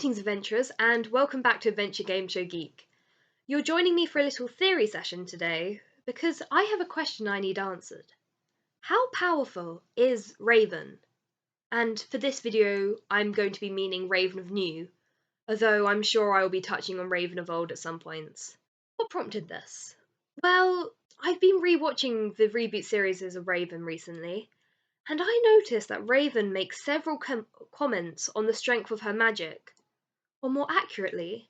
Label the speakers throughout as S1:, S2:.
S1: Greetings adventurers and welcome back to Adventure Game Show Geek. You're joining me for a little theory session today because I have a question I need answered. How powerful is Raven? And for this video I'm going to be meaning Raven of New, although I'm sure I will be touching on Raven of Old at some points. What prompted this? Well, I've been rewatching the reboot series of Raven recently, and I noticed that Raven makes several comments on the strength of her magic, or more accurately,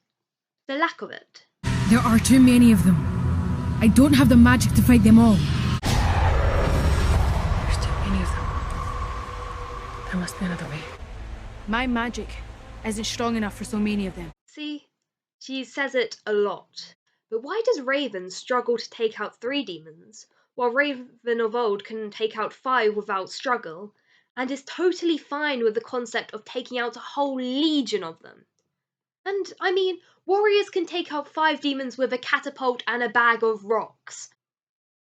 S1: the lack of it.
S2: There are too many of them. I don't have the magic to fight them all.
S3: There's too many of them. There must be another way.
S2: My magic isn't strong enough for so many of them.
S1: See, she says it a lot. But why does Raven struggle to take out 3 demons, while Raven of Old can take out 5 without struggle, and is totally fine with the concept of taking out a whole legion of them? And, I mean, warriors can take out 5 demons with a catapult and a bag of rocks.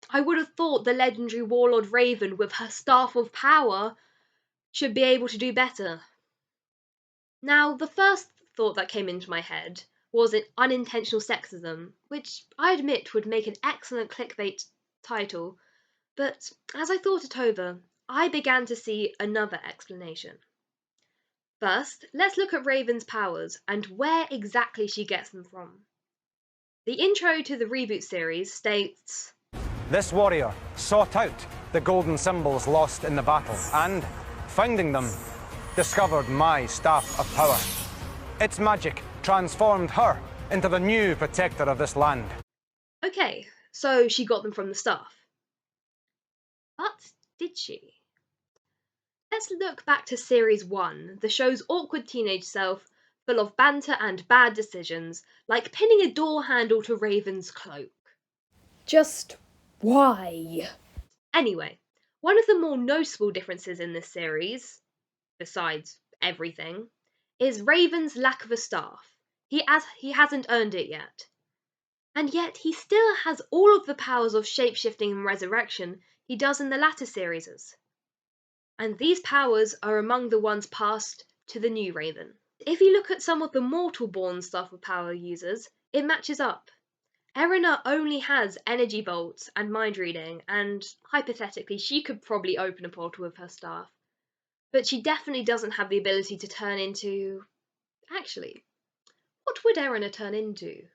S1: I would have thought the legendary warlord Raven with her Staff of Power should be able to do better. Now, the first thought that came into my head was an unintentional sexism, which I admit would make an excellent clickbait title, but as I thought it over, I began to see another explanation. First, let's look at Raven's powers and where exactly she gets them from. The intro to the reboot series states,
S4: "This warrior sought out the golden symbols lost in the battle and, finding them, discovered my Staff of Power. Its magic transformed her into the new protector of this land."
S1: Okay, so she got them from the staff. But did she? Let's look back to Series 1, the show's awkward teenage self, full of banter and bad decisions, like pinning a door handle to Raven's cloak.
S5: Just why?
S1: Anyway, one of the more noticeable differences in this series, besides everything, is Raven's lack of a staff. He hasn't earned it yet. And yet he still has all of the powers of shapeshifting and resurrection he does in the latter series. And these powers are among the ones passed to the new Raven. If you look at some of the mortal-born Staff of Power users, it matches up. Erina only has energy bolts and mind reading, and hypothetically she could probably open a portal with her staff. But she definitely doesn't have the ability to turn into... Actually, what would Erina turn into?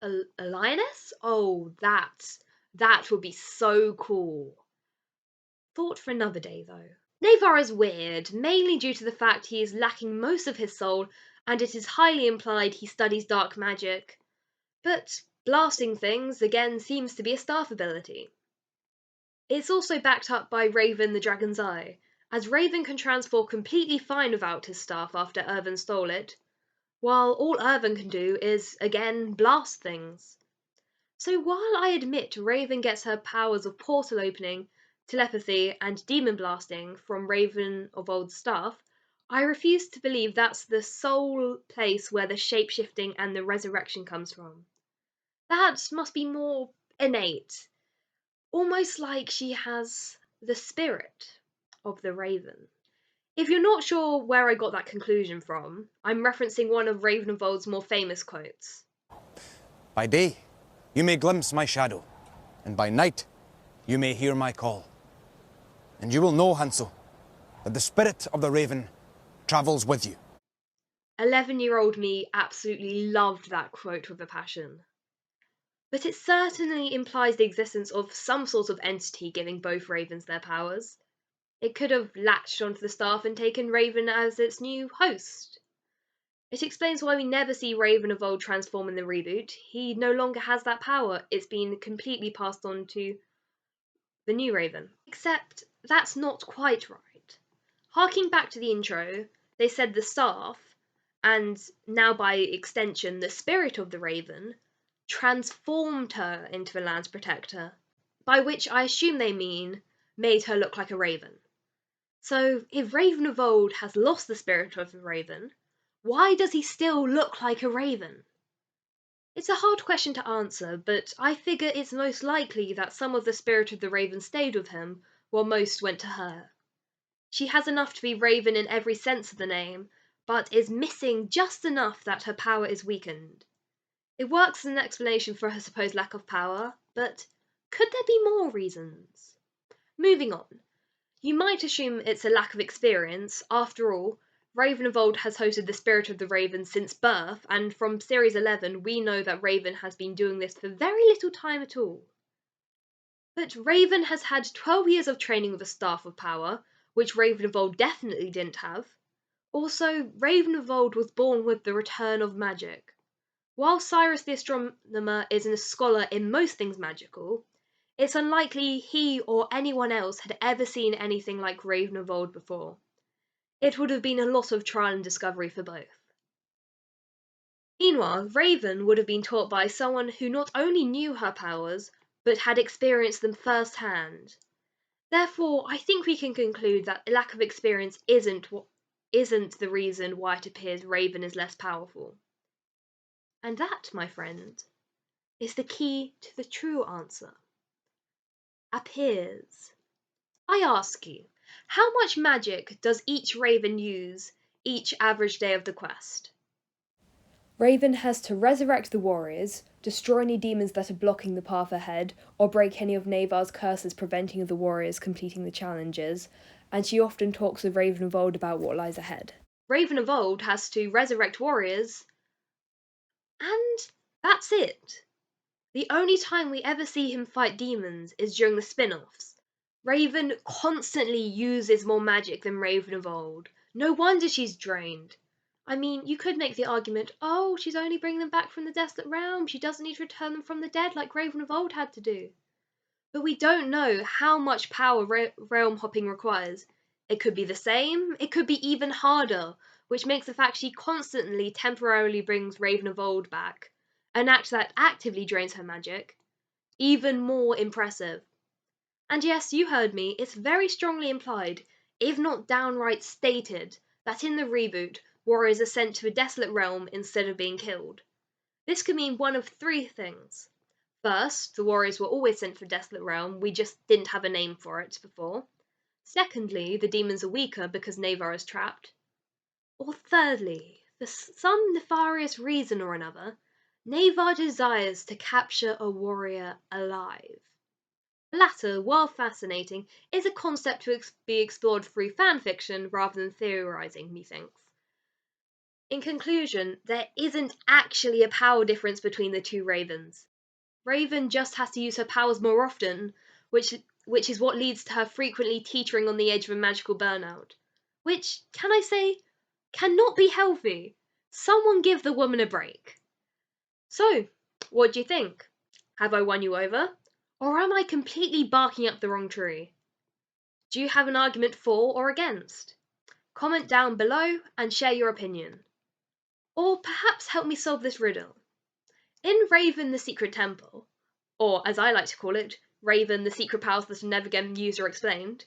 S1: A lioness? Oh, that would be so cool. Thought for another day, though. Navar is weird, mainly due to the fact he is lacking most of his soul, and it is highly implied he studies dark magic. But blasting things, again, seems to be a staff ability. It's also backed up by Raven the Dragon's Eye, as Raven can transform completely fine without his staff after Irvin stole it, while all Irvin can do is, again, blast things. So while I admit Raven gets her powers of portal opening, telepathy, and demon blasting from Raven of Old's staff, I refuse to believe that's the sole place where the shapeshifting and the resurrection comes from. That must be more innate, almost like she has the spirit of the Raven. If you're not sure where I got that conclusion from, I'm referencing one of Raven of Old's more famous quotes.
S6: "By day, you may glimpse my shadow, and by night, you may hear my call. And you will know, Hansel, that the spirit of the Raven travels with you."
S1: 11-year-old me absolutely loved that quote with a passion. But it certainly implies the existence of some sort of entity giving both Ravens their powers. It could have latched onto the staff and taken Raven as its new host. It explains why we never see Raven of Old transform in the reboot. He no longer has that power. It's been completely passed on to the new Raven. Except that's not quite right. Harking back to the intro, they said the staff, and now by extension the spirit of the Raven, transformed her into a land's protector, by which I assume they mean made her look like a raven. So if Raven of Old has lost the spirit of the Raven, why does he still look like a raven? It's a hard question to answer, but I figure it's most likely that some of the spirit of the Raven stayed with him, while most went to her. She has enough to be Raven in every sense of the name, but is missing just enough that her power is weakened. It works as an explanation for her supposed lack of power, but could there be more reasons? Moving on. You might assume it's a lack of experience. After all, Raven of old has hosted the Spirit of the Raven since birth, and from Series 11 we know that Raven has been doing this for very little time at all. But Raven has had 12 years of training with a Staff of Power, which Raven of old definitely didn't have. Also, Raven of old was born with the return of magic. While Cyrus the Astronomer is a scholar in most things magical, it's unlikely he or anyone else had ever seen anything like Raven of old before. It would have been a lot of trial and discovery for both. Meanwhile, Raven would have been taught by someone who not only knew her powers, but had experienced them firsthand. Therefore, I think we can conclude that a lack of experience isn't the reason why it appears Raven is less powerful. And that, my friend, is the key to the true answer. Appears. I ask you, how much magic does each Raven use each average day of the quest?
S5: Raven has to resurrect the warriors, destroy any demons that are blocking the path ahead, or break any of Navar's curses preventing the warriors completing the challenges, and she often talks with Raven of old about what lies ahead.
S1: Raven of old has to resurrect warriors, and that's it. The only time we ever see him fight demons is during the spin-offs. Raven constantly uses more magic than Raven of old. No wonder she's drained. I mean, you could make the argument, oh, she's only bringing them back from the desolate realm. She doesn't need to return them from the dead like Raven of old had to do. But we don't know how much power realm hopping requires. It could be the same, it could be even harder, which makes the fact she constantly temporarily brings Raven of old back, an act that actively drains her magic, even more impressive. And yes, you heard me, it's very strongly implied, if not downright stated, that in the reboot, warriors are sent to a desolate realm instead of being killed. This could mean one of three things. First, the warriors were always sent to the desolate realm, we just didn't have a name for it before. Secondly, the demons are weaker because Navar is trapped. Or thirdly, for some nefarious reason or another, Navar desires to capture a warrior alive. The latter, while fascinating, is a concept to be explored through fanfiction rather than theorizing, methinks. In conclusion, there isn't actually a power difference between the two Ravens. Raven just has to use her powers more often, which is what leads to her frequently teetering on the edge of a magical burnout. Which, can I say, cannot be healthy. Someone give the woman a break. So, what do you think? Have I won you over? Or am I completely barking up the wrong tree? Do you have an argument for or against? Comment down below and share your opinion. Or perhaps help me solve this riddle. In Raven the Secret Temple, or as I like to call it, Raven the Secret Powers that are never again used or explained,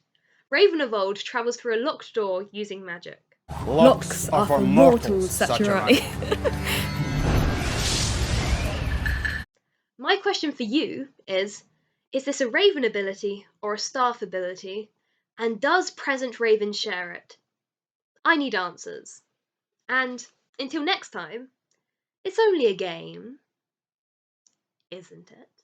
S1: Raven of old travels through a locked door using magic.
S5: Locks are for mortals, Saturani.
S1: My question for you is this a Raven ability or a Staff ability? And does present Raven share it? I need answers. And until next time, it's only a game, isn't it?